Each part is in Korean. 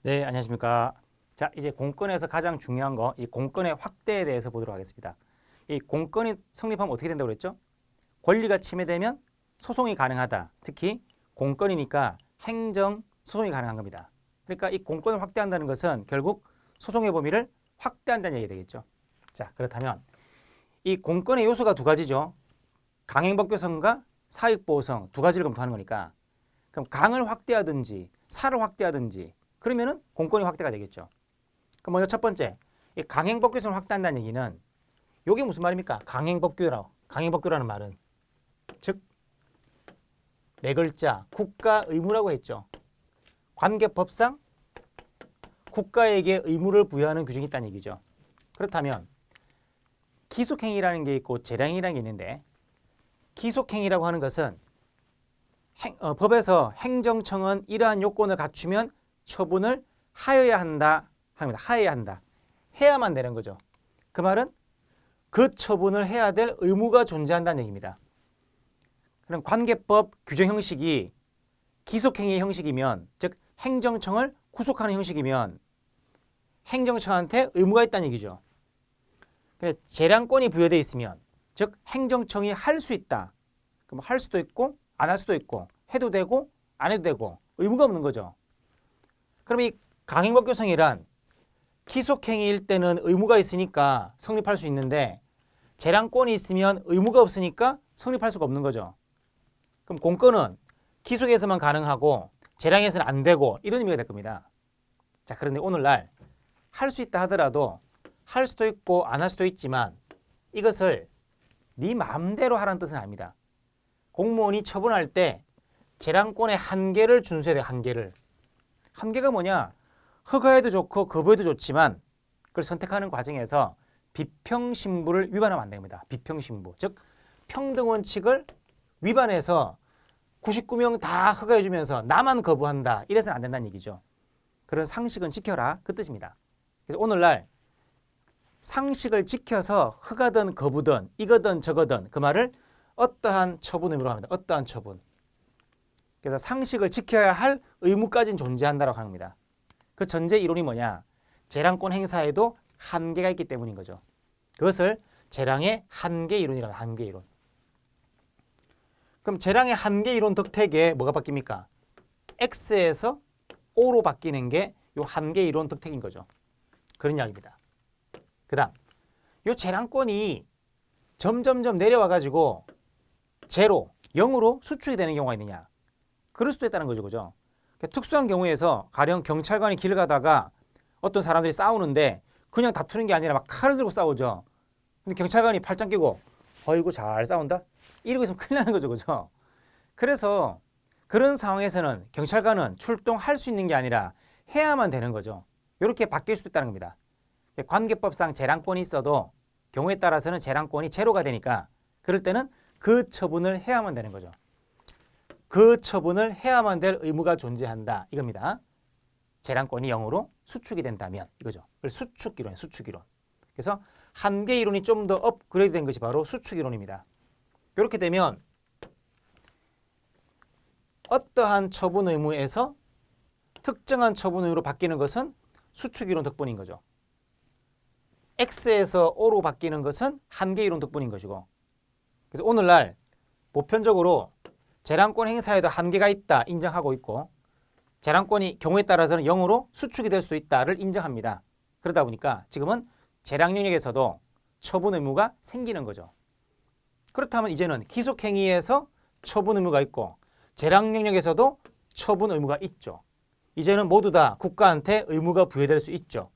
네, 안녕하십니까. 자, 이제 공권에서 가장 중요한 거, 이 공권의 확대에 대해서 보도록 하겠습니다. 이 공권이 성립하면 어떻게 된다고 그랬죠? 권리가 침해되면 소송이 가능하다. 특히 공권이니까 행정 소송이 가능한 겁니다. 그러니까 이 공권을 확대한다는 것은 결국 소송의 범위를 확대한다는 얘기가 되겠죠. 자, 그렇다면 이 공권의 요소가 두 가지죠. 강행법규성과 사익보호성 두 가지를 검토하는 거니까 그럼 강을 확대하든지 사를 확대하든지 그러면은 공권이 확대가 되겠죠. 그럼 먼저 첫 번째, 이 강행법규성을 확대한다는 얘기는 이게 무슨 말입니까? 강행법규라는 말은 즉 네 글자 국가 의무라고 했죠. 관계법상 국가에게 의무를 부여하는 규정이 있다는 얘기죠. 그렇다면 기속행위라는 게 있고 재량행위라는 게 있는데 기속행위라고 하는 것은 법에서 행정청은 이러한 요건을 갖추면 처분을 하여야 한다 합니다. 하여야 한다. 해야만 되는 거죠. 그 말은 그 처분을 해야 될 의무가 존재한다는 얘기입니다. 그럼 관계법 규정 형식이 기속행위 형식이면 즉 행정청을 구속하는 형식이면 행정청한테 의무가 있다는 얘기죠. 재량권이 부여되어 있으면 즉 행정청이 할 수 있다. 그럼 할 수도 있고 안 할 수도 있고 해도 되고 안 해도 되고 의무가 없는 거죠. 그럼 이 강행법규성이란 기속행위일 때는 의무가 있으니까 성립할 수 있는데 재량권이 있으면 의무가 없으니까 성립할 수가 없는 거죠. 그럼 공권은 기속에서만 가능하고 재량에서는 안 되고 이런 의미가 될 겁니다. 자, 그런데 오늘날 할 수 있다 하더라도 할 수도 있고 안 할 수도 있지만 이것을 네 마음대로 하라는 뜻은 아닙니다. 공무원이 처분할 때 재량권의 한계를 준수해야 돼요. 한계가 뭐냐? 허가해도 좋고 거부해도 좋지만 그걸 선택하는 과정에서 비평신부를 위반하면 안 됩니다. 비평신부. 즉 평등원칙을 위반해서 99명 다 허가해 주면서 나만 거부한다. 이래서는 안 된다는 얘기죠. 그런 상식은 지켜라. 그 뜻입니다. 그래서 오늘날 상식을 지켜서 허가든 거부든 이거든 저거든 그 말을 어떠한 처분 의무로 합니다. 어떠한 처분. 그래서 상식을 지켜야 할 의무까지는 존재한다고 합니다. 그 전제 이론이 뭐냐? 재량권 행사에도 한계가 있기 때문인 거죠. 그것을 재량의 한계 이론이라고 합니다. 한계 이론. 그럼 재량의 한계 이론 덕택에 뭐가 바뀝니까? X에서 O로 바뀌는 게 이 한계 이론 덕택인 거죠. 그런 이야기입니다. 그 다음 이 재량권이 점점점 내려와 가지고 제로, 0으로 수축이 되는 경우가 있느냐? 그럴 수도 있다는 거죠. 그죠? 특수한 경우에서 가령 경찰관이 길 가다가 어떤 사람들이 싸우는데 그냥 다투는 게 아니라 막 칼을 들고 싸우죠. 근데 경찰관이 팔짱 끼고 어이구 잘 싸운다? 이러고 있으면 큰일 나는 거죠. 그죠? 그래서 그런 상황에서는 경찰관은 출동할 수 있는 게 아니라 해야만 되는 거죠. 이렇게 바뀔 수도 있다는 겁니다. 관계법상 재량권이 있어도 경우에 따라서는 재량권이 제로가 되니까 그럴 때는 그 처분을 해야만 되는 거죠. 그 처분을 해야만 될 의무가 존재한다 이겁니다. 재량권이 0으로 수축이 된다면 이거죠. 수축이론, 수축이론. 그래서 한계 이론이 좀 더 업그레이드 된 것이 바로 수축이론입니다. 이렇게 되면 어떠한 처분 의무에서 특정한 처분 의무로 바뀌는 것은 수축이론 덕분인 거죠. X에서 O로 바뀌는 것은 한계 이론 덕분인 것이고 그래서 오늘날 보편적으로 재량권 행사에도 한계가 있다 인정하고 있고 재량권이 경우에 따라서는 0으로 수축이 될 수도 있다를 인정합니다. 그러다 보니까 지금은 재량 영역에서도 처분 의무가 생기는 거죠. 그렇다면 이제는 기속행위에서 처분 의무가 있고 재량 영역에서도 처분 의무가 있죠. 이제는 모두 다 국가한테 의무가 부여될 수 있죠.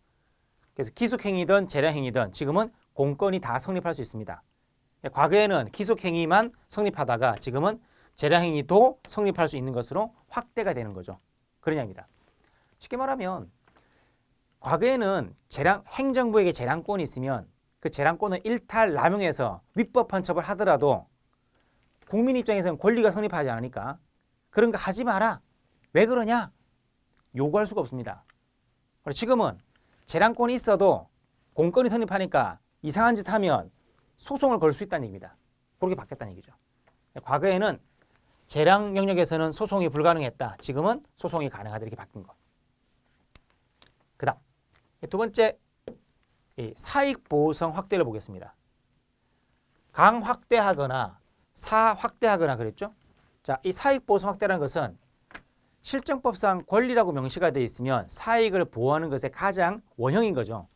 그래서 기속행위든 재량행위든 지금은 공권이 다 성립할 수 있습니다. 과거에는 기속행위만 성립하다가 지금은 재량행위도 성립할 수 있는 것으로 확대가 되는 거죠. 그런 이야기입니다. 쉽게 말하면 과거에는 행정부에게 재량권이 있으면 그 재량권을 일탈 남용해서 위법한 처벌을 하더라도 국민 입장에서는 권리가 성립하지 않으니까 그런 거 하지 마라. 왜 그러냐? 요구할 수가 없습니다. 그리고 지금은 재량권이 있어도 공권이 성립하니까 이상한 짓 하면 소송을 걸 수 있다는 얘기입니다. 그렇게 바뀌었다는 얘기죠. 과거에는 재량 영역에서는 소송이 불가능했다. 지금은 소송이 가능하다 이렇게 바뀐 거. 두 번째, 이 사익 보호성 확대를 보겠습니다. 강 확대하거나 사 확대하거나 그랬죠? 자, 이 사익 보호성 확대라는 것은 실정법상 권리라고 명시가 되어 있으면 사익을 보호하는 것의 가장 원형인 거죠.